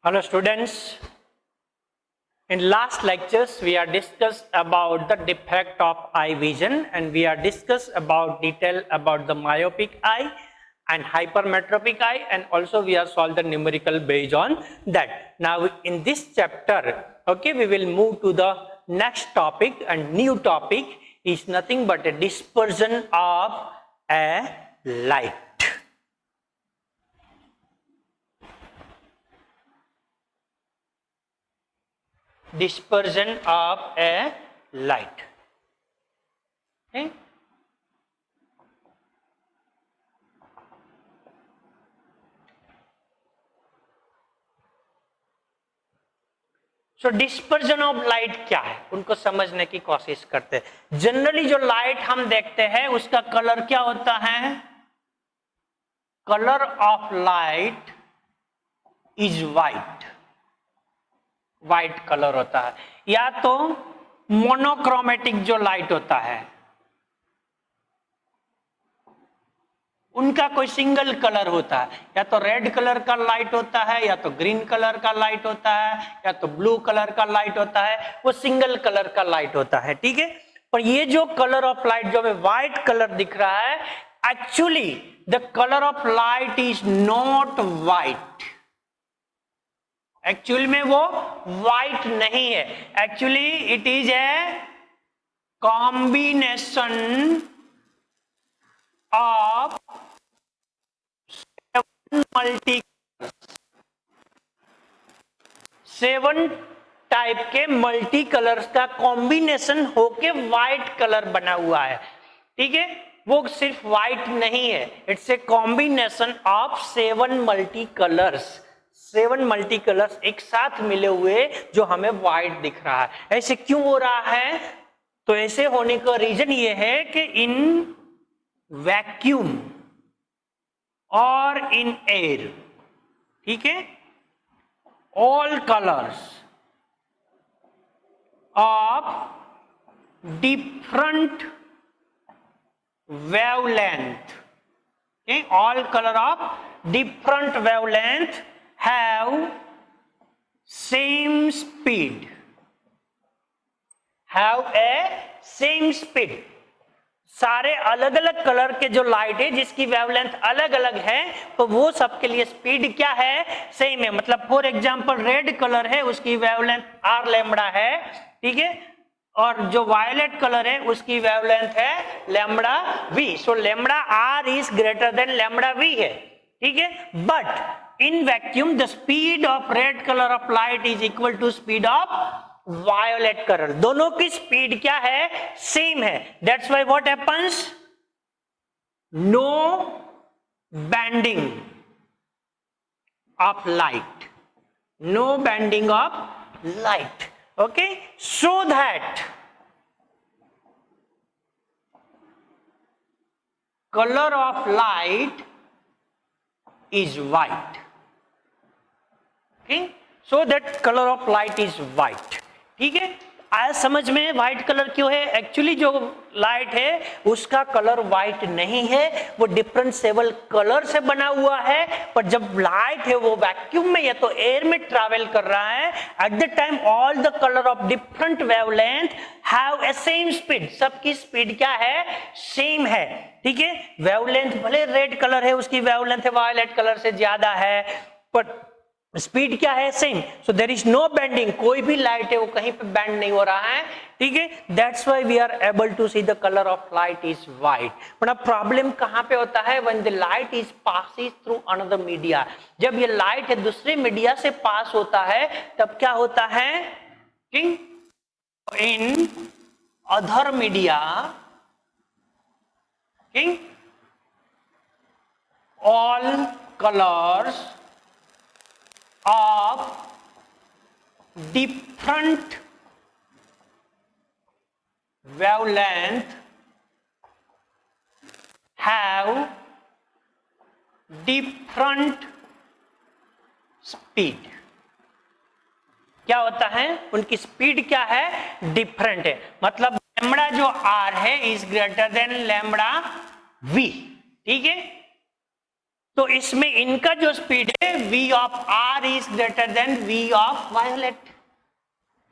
Hello students, in last lectures we are discussed about the defect of eye vision and we are discussed about detail about the myopic eye and hypermetropic eye, and also we have solved the numerical based on that. Now in this chapter, okay, we will move to the next topic, and new topic is nothing but a dispersion of a light. Dispersion of a light. Okay? So dispersion of light क्या है, उनको समझने की कोशिश करते हैं। Generally जो light हम देखते हैं उसका कलर क्या होता है? Colour of light is white. White colour होता है, या तो मोनोक्रोमेटिक जो लाइट होता है उनका कोई सिंगल कलर होता है, या तो रेड कलर का लाइट होता है, या तो ग्रीन कलर का लाइट होता है, या तो ब्लू कलर का लाइट होता है, वो सिंगल कलर का लाइट होता है, ठीक है। पर ये जो कलर ऑफ लाइट जो हमें व्हाइट कलर दिख रहा है, actually the colour of light is not white. Actual में वो व्हाइट नहीं है, actually it is a combination of seven type के मल्टी कलर्स का कॉम्बिनेशन होके व्हाइट कलर बना हुआ है, ठीक है। वो सिर्फ व्हाइट नहीं है, it's a combination of seven multi colours. Seven multi colours एक साथ मिले हुए जो हमें व्हाइट दिख रहा है। ऐसे क्यों हो रहा है? तो ऐसे होने का रीजन ये है कि इन वैक्यूम और इन एयर, ठीक है, all colours of different wavelength, okay, all color of different wavelength have same speed, have a same speed। सारे अलग अलग कलर के जो लाइट है जिसकी वेवलेंथ अलग अलग है, तो वो सबके लिए स्पीड क्या है? सेम है। मतलब फॉर एग्जांपल रेड कलर है, उसकी वेवलेंथ आर लैम्बडा है, ठीक है, और जो वायलेट कलर है उसकी वेवलेंथ है lambda V. So lambda R is greater than lambda V है, ठीक है। But in vacuum the speed of red colour of light is equal to speed of violet colour. दोनों की स्पीड क्या है? सेम है। That's why what happens, no bending of light, no bending of light, okay, so that color of light is white, okay, so that color of light is white, ठीक है। आया समझ में? व्हाइट कलर क्यों है? Actually जो light है उसका कलर व्हाइट नहीं है, वो डिफरेंट सेवल कलर से बना हुआ है। पर जब लाइट है वो वैक्यूम में या तो एयर में ट्रैवल कर रहा है, at the time all the colour of different wavelength have a same speed. सबकी स्पीड क्या है? सेम है, ठीक है। वेवलेंथ भले रेड कलर है उसकी वेवलेंथ है वायलेट कलर से ज्यादा है, पर स्पीड क्या है? Same. So there is no bending, कोई भी लाइट है वो कहीं पे बेंड नहीं हो रहा है, ठीक है। That's why we are able to see the colour of light is white. But अब प्रॉब्लम कहां पे होता है? When the light is passing through another media. जब ये लाइट है दूसरे मीडिया से पास होता है तब क्या होता है? In other media all colours of different wavelength have different speed। क्या होता है? उनकी स्पीड क्या है? डिफरेंट है। मतलब लैम्बडा जो आर है is greater than lambda V, ठीक है। तो इसमें इनका जो स्पीड है v of r is greater than v of violet,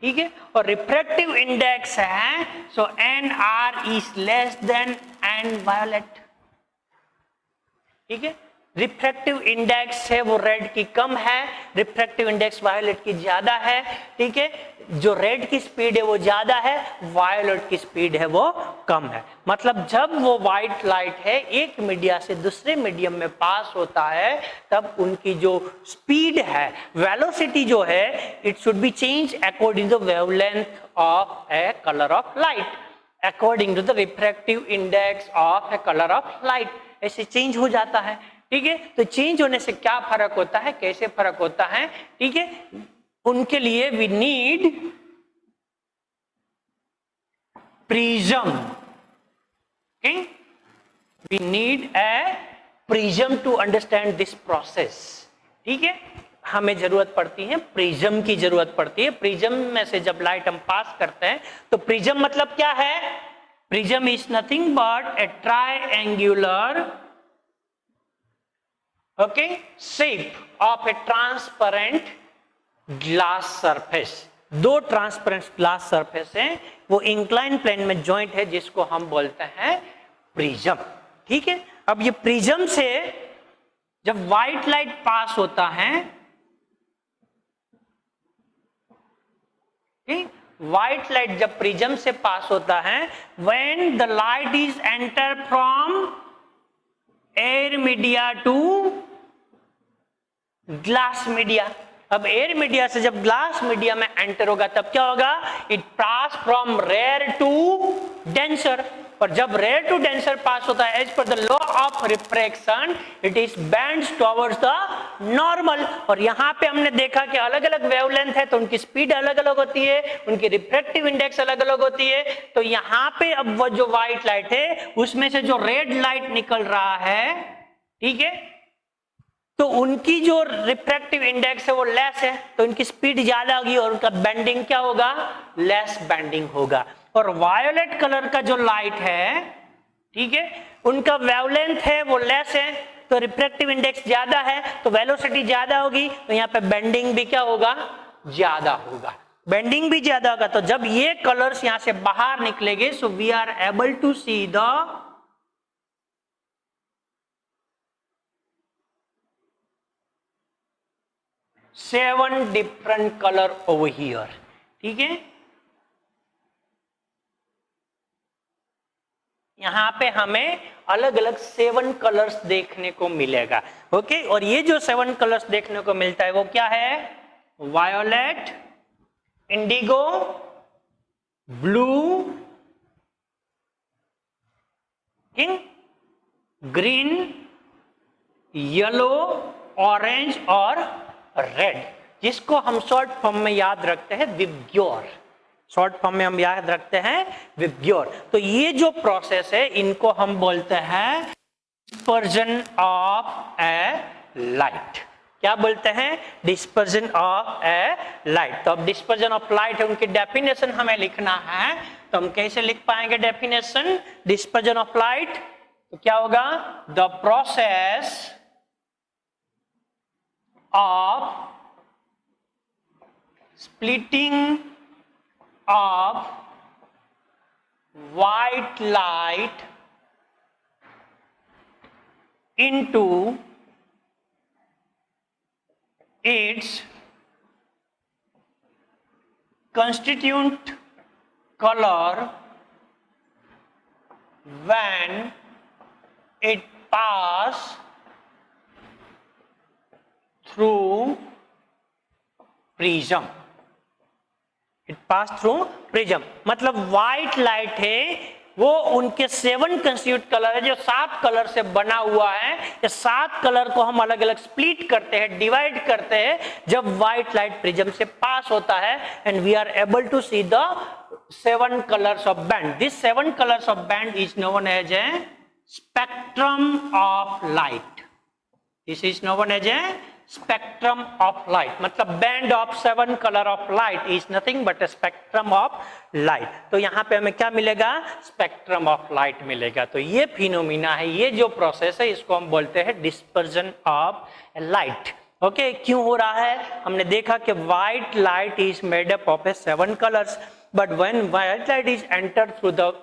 ठीक है। और रिफ्रैक्टिव इंडेक्स है so N R is less than N violet, ठीक है। रिफ्रैक्टिव इंडेक्स है वो रेड की कम है, रिफ्रैक्टिव इंडेक्स वायोलेट की ज्यादा है, ठीक है। जो रेड की स्पीड है वो ज्यादा है, वायोलेट की स्पीड है वो कम है। मतलब जब वो व्हाइट लाइट है एक मीडिया से दूसरे मीडियम में पास होता है तब उनकी जो स्पीड है, वेलोसिटी जो है, it should be change according to wavelength of a colour of light, according to the refractive index of a colour of light, ऐसे चेंज हो जाता है, ठीक है। तो चेंज होने से क्या फर्क होता है, कैसे फर्क होता है, ठीक है। उनके लिए we need prism, we need a prism to understand this process, ठीक है। हमें जरूरत पड़ती है प्रिज्म की जरूरत पड़ती है। प्रिज्म में से जब लाइट हम पास करते हैं तो प्रिज्म मतलब क्या है, prism is nothing but A triangular shape of A transparent glass surface. दो ट्रांसपेरेंट ग्लास सरफेस हैं, वो इंक्लाइन प्लेन में जॉइंट है जिसको हम बोलते हैं प्रिज्म, ठीक है। अब ये प्रिज्म से जब व्हाइट लाइट पास होता है, व्हाइट लाइट जब प्रिज्म से पास होता है, when the light is enter from air media to glass media. अब एयर मीडिया से जब ग्लास मीडिया में एंटर होगा तब क्या होगा, it pass from rare to denser. और जब रेयर टू डेंसर पास होता है, as per the law of refraction it is bends towards the normal. और यहाँ पे हमने देखा कि अलग अलग वेवलेंथ है तो उनकी स्पीड अलग अलग होती है, उनकी रिफ्रैक्टिव इंडेक्स अलग अलग होती है। तो यहाँ पे अब वो जो व्हाइट लाइट है उसमें से जो रेड लाइट निकल रहा है, ठीक है, तो उनकी जो रिफ्रैक्टिव इंडेक्स है वो लेस है, तो उनकी स्पीड ज्यादा होगी और उनका बेंडिंग क्या होगा, लेस बेंडिंग होगा। और वायोलेट कलर का जो लाइट है, ठीक है, उनका वेवलेंथ है वो लेस है, तो रिफ्रैक्टिव इंडेक्स ज्यादा है, तो वेलोसिटी ज्यादा होगी, तो यहाँ पे बेंडिंग भी क्या होगा, ज्यादा होगा, बेंडिंग भी ज्यादा होगा। तो जब ये कलर्स यहां से बाहर निकलेंगे, so we are able to see the seven different colour over here, ठीक है। यहां पे हमें अलग अलग 7 कलर्स देखने को मिलेगा, ओके। और ये जो 7 कलर्स देखने को मिलता है वो क्या है, violet, Indigo, blue, green, yellow, orange और रेड, जिसको हम शॉर्ट फॉर्म में याद रखते हैं विबग्योर। शॉर्ट फॉर्म में हम याद रखते हैं विबग्योर। तो ये जो प्रोसेस है इनको हम बोलते हैं डिस्पर्जन ऑफ ए लाइट। क्या बोलते हैं, डिस्पर्जन ऑफ ए लाइट। तो अब डिस्पर्जन ऑफ लाइट है, उनकी डेफिनेशन हमें लिखना है, तो हम कैसे लिख पाएंगे डेफिनेशन डिस्पर्जन ऑफ लाइट, तो क्या होगा, the process of splitting of white light into its constituent color when it passes through prism, it pass through prism। मतलब व्हाइट लाइट है वो उनके 7 कंस्टिट्यूट कलर है जो 7 कलर से बना हुआ है। ये 7 कलर को हम अलग अलग स्प्लिट करते हैं, डिवाइड करते हैं जब व्हाइट लाइट प्रिज्म से पास होता है, and we are able to see the 7 colours of band. This 7 colours of band is known as a spectrum of light. This is known as a spectrum of light, मतलब band of 7 colour of light is nothing but spectrum of light. तो यहाँ पे हमें क्या मिलेगा, spectrum of light मिलेगा। तो ये फिनोमिना है, ये जो प्रोसेस है इसको हम बोलते हैं डिस्पर्जन ऑफ लाइट। ओके, क्यों हो रहा है, हमने देखा कि white light is made up of 7 colours, but when white light is enter through the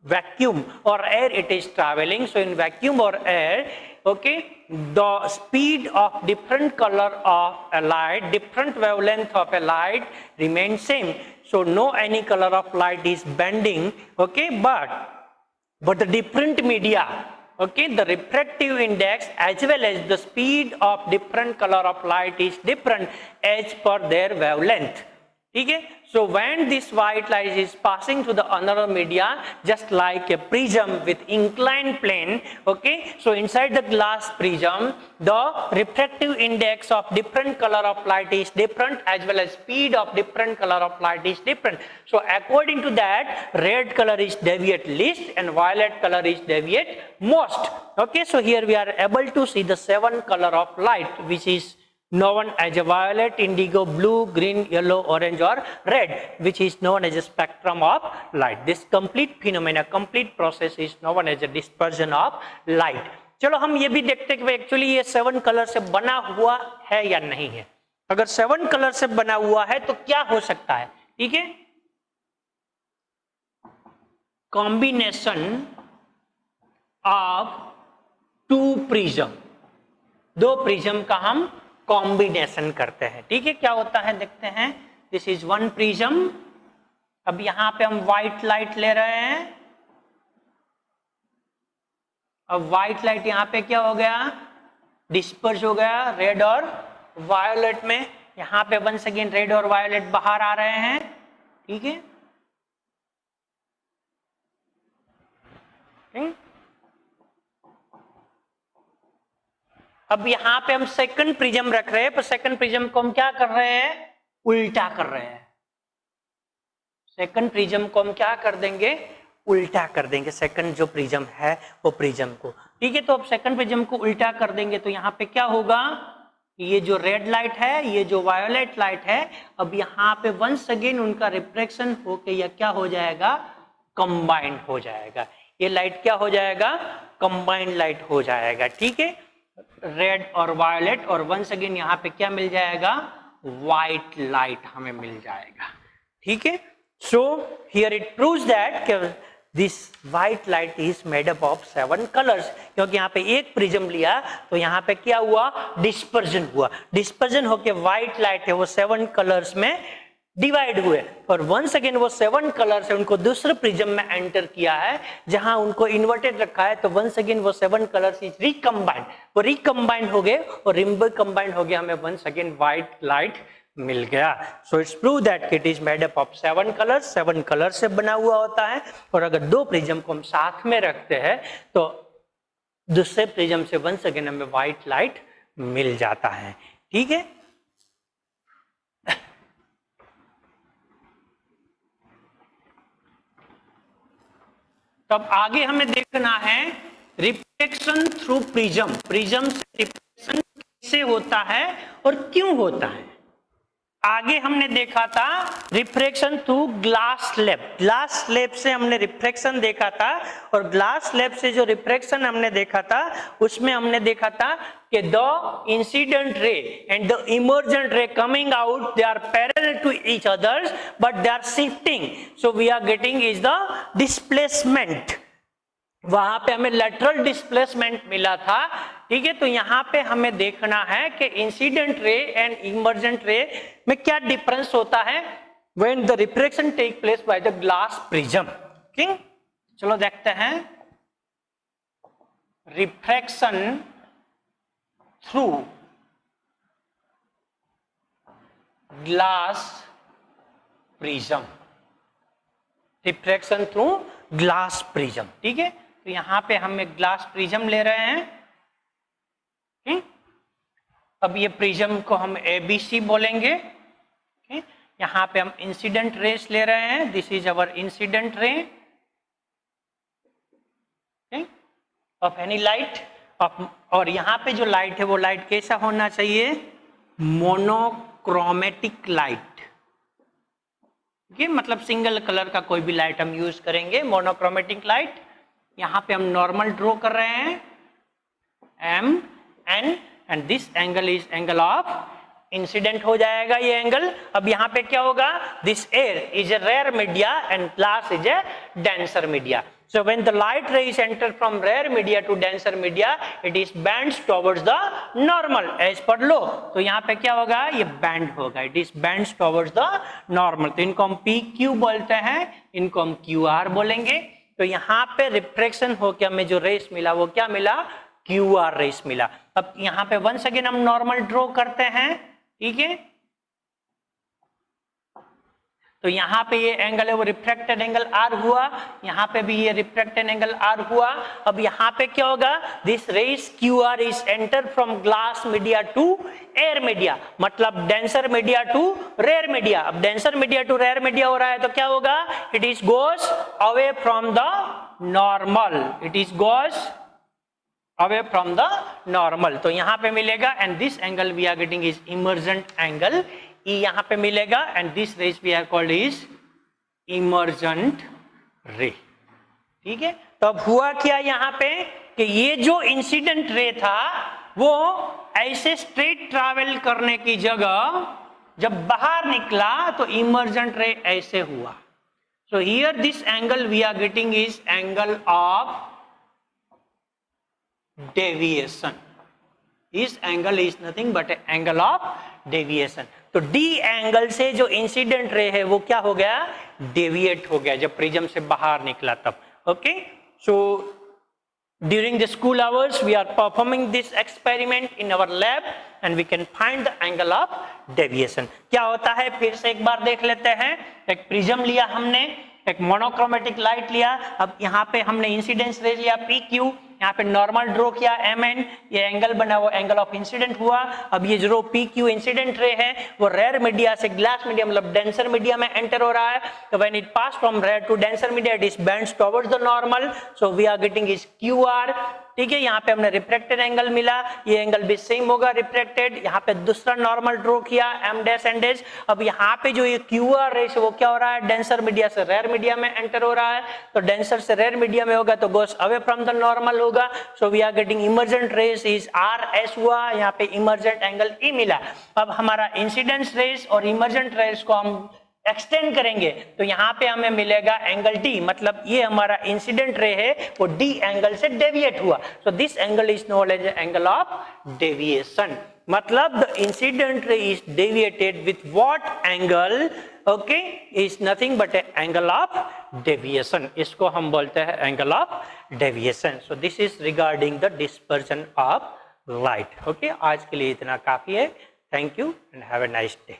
vacuum or air it is traveling, so in vacuum or air, okay, the speed of different color of a light, different wavelength of a light remains same, so no any color of light is bending, okay, but the different media, okay, the refractive index as well as the speed of different color of light is different as per their wavelength, ठीक है। So when this white light is passing to the another media, just like a prism with inclined plane, okay, so inside the glass prism the refractive index of different color of light is different as well as speed of different color of light is different, so according to that red color is deviate least and violet color is deviate most, okay, so here we are able to see the 7 color of light which is known as a violet, indigo, blue, green, yellow, orange or red, which is known as a spectrum of light. This complete phenomena, complete process is known as a dispersion of light. चलो हम ये भी देखते हैं कि actually ये 7 colour से बना हुआ है या नहीं है। अगर 7 कलर से बना हुआ है तो क्या हो सकता है, ठीक है, कॉम्बिनेशन ऑफ 2 प्रिज्म, 2 प्रिज्म का हम कॉम्बिनेशन करते हैं, ठीक है, क्या होता है देखते हैं। दिस इज 1 प्रिज्म, अब यहां पे हम व्हाइट लाइट ले रहे हैं, अब व्हाइट लाइट यहां पे क्या हो गया, डिस्पर्स हो गया रेड और वायोलेट में, यहां पे वंस अगेन रेड और वायोलेट बाहर आ रहे हैं, ठीक है, अब यहां पे हम सेकंड प्रिज्म रख रहे हैं, पर सेकंड प्रिज्म को हम क्या कर रहे हैं, उल्टा कर रहे हैं, सेकंड प्रिज्म को हम क्या कर देंगे, उल्टा कर देंगे, सेकंड जो प्रिज्म है वो प्रिज्म को, ठीक है। तो अब सेकंड प्रिज्म को उल्टा कर देंगे तो यहाँ पे क्या होगा, ये जो रेड लाइट है, ये जो वायोलेट लाइट है, अब यहाँ पे वंस अगेन उनका रिफ्लेक्शन होके या क्या हो जाएगा, कंबाइंड हो जाएगा, ये लाइट क्या हो जाएगा, कंबाइंड लाइट हो जाएगा, ठीक है, रेड और वायलेट, और वंस अगेन यहाँ पे क्या मिल जाएगा, व्हाइट लाइट हमें मिल जाएगा, ठीक है। So here it proves that this white light is made up of 7 colours, क्योंकि यहाँ पे एक प्रिज्म लिया तो यहाँ पे क्या हुआ, डिस्पर्जन हुआ, डिस्पर्जन होके व्हाइट लाइट है वो 7 कलर्स में डिवाइड हुए, और वंस अगेन वो 7 कलर से उनको दूसरे प्रिज्म में एंटर किया है जहां उनको इन्वर्टेड रखा है, तो वंस अगेन वो 7 कलर्स इज रिकम्बाइंड, वो रिकम्बाइंड हो गए और रिकम्बाइंड हो गया, हमें वंस अगेन व्हाइट लाइट मिल गया। So it's prove that it is made up of 7 colours, 7 colour से बना हुआ होता है, और अगर 2 प्रिज्म को हम साथ में रखते हैं तो दूसरे प्रिज्म से वंस अगेन हमें व्हाइट लाइट मिल जाता है, ठीक है। तब आगे हमें देखना है रिफ्लेक्शन थ्रू प्रिज्म, प्रिज्म से रिफ्लेक्शन कैसे होता है और क्यों होता है। आगे हमने देखा था reflection through glass slab, glass slab से हमने रिफ्लेक्शन देखा था, और ग्लास स्लैब से जो रिफ्लेक्शन हमने देखा था उसमें हमने देखा था कि the incident ray and the emergent ray coming out, they are parallel to each others but they are shifting, so we are getting is the displacement, वहां पे हमें लेटरल डिस्प्लेसमेंट मिला था, ठीक है। तो यहाँ पे हमें देखना है कि इंसिडेंट रे एंड इमर्जेंट रे में क्या डिफरेंस होता है when the reflection take place by the glass prism, ठीक। चलो देखते हैं reflection through glass prism, reflection through glass prism, ठीक है। तो यहां पे हम एक ग्लास प्रिज्म ले रहे हैं, ठीक। अब ये प्रिज्म को हम ABC बोलेंगे, ठीक। यहां पे हम इंसिडेंट रेस ले रहे हैं, this is our incident ray, ठीक, ऑफ एनी लाइट, और यहां पे जो लाइट है वो लाइट कैसा होना चाहिए, मोनोक्रोमेटिक लाइट, ये मतलब सिंगल कलर का कोई भी लाइट हम यूज करेंगे, मोनोक्रोमेटिक लाइट। यहां पे हम नॉर्मल ड्रॉ कर रहे हैं M N, and this angle is angle of incident हो जाएगा ये एंगल। अब यहाँ पे क्या होगा, this air is a rare media and glass is a denser media. So when the light rays enter from rare media to denser media, it is bends towards the normal as per law। तो यहाँ पे क्या होगा, ये band होगा, it is bends towards the normal। तो इनको हम PQ बोलते हैं, इनको हम QR बोलेंगे। तो यहाँ पे रिफ्रैक्शन होकर हमें जो रेस मिला वो क्या मिला, QR रेस मिला। अब यहाँ पे वंस अगेन हम नॉर्मल ड्रॉ करते हैं, ठीक है। तो यहाँ पे ये एंगल है वो रिफ्रैक्टेड एंगल R हुआ, यहाँ पे भी ये रिफ्रैक्टेड एंगल R हुआ। अब यहाँ पे क्या होगा, this rays QR is enter from glass media to air media, मतलब denser media to rare media. अब denser media to rare media हो रहा है तो क्या होगा, it is goes away from the normal, it is goes away from the normal. तो यहाँ पे मिलेगा and this angle we are getting is emergent angle, E यहाँ पे मिलेगा and this rays we are called is emergent रे, ठीक है। तो अब हुआ क्या यहाँ पे कि ये जो इंसिडेंट रे था वो ऐसे स्ट्रेट ट्रैवल करने की जगह जब बाहर निकला तो इमर्जेंट रे ऐसे हुआ। So here this angle we are getting is angle of deviation. इस angle is nothing but angle of deviation. तो डी एंगल से जो इंसिडेंट रे है वो क्या हो गया, डेविएट हो गया जब प्रिज्म से बाहर निकला तब। Okay, so during the school hours we are performing this experiment in our lab and we can find the angle of deviation. क्या होता है फिर से एक बार देख लेते हैं। एक प्रिज्म लिया हमने, एक मोनोक्रोमेटिक लाइट लिया, अब यहाँ पे हमने इंसिडेंस रे लिया PQ, यहाँ पे नॉर्मल ड्रॉ किया MN, ये एंगल बना वो एंगल ऑफ इंसिडेंट हुआ। अब ये जो PQ इंसिडेंट रे है वो रेयर मीडिया से ग्लास मीडिया मतलब डेंसर मीडिया में एंटर हो रहा है। तो when it pass from rare to denser media it is bends towards the normal, so we are getting is QR, ठीक है। यहाँ पे हमने रिफ्रैक्टेड एंगल मिला, ये एंगल भी सेम होगा रिफ्रैक्टेड। यहाँ पे दूसरा नॉर्मल ड्रॉ किया M डैश N डैश। अब यहाँ पे जो ये QR रेस वो क्या हो रहा है, डेंसर मीडिया से रेयर मीडिया में एंटर हो रहा है। तो डेंसर से रेयर मीडिया में होगा तो goes away from the normal होगा। So we are getting emergent rays is RS हुआ, यहाँ पे इमर्जेंट एंगल E मिला। अब हमारा इंसिडेंस रेस और इमर्जेंट रेस को हम एक्सटेंड करेंगे तो यहाँ पे हमें मिलेगा एंगल D, मतलब ये हमारा इंसिडेंट रे है वो D एंगल से डेविएट हुआ। So this angle is known as angle of deviation, मतलब the incident ray is deviated with what angle, okay, is nothing but angle of deviation. इसको हम बोलते हैं angle of deviation. So this is regarding the dispersion of light. Okay, आज के लिए इतना काफी है। Thank you and have a nice day.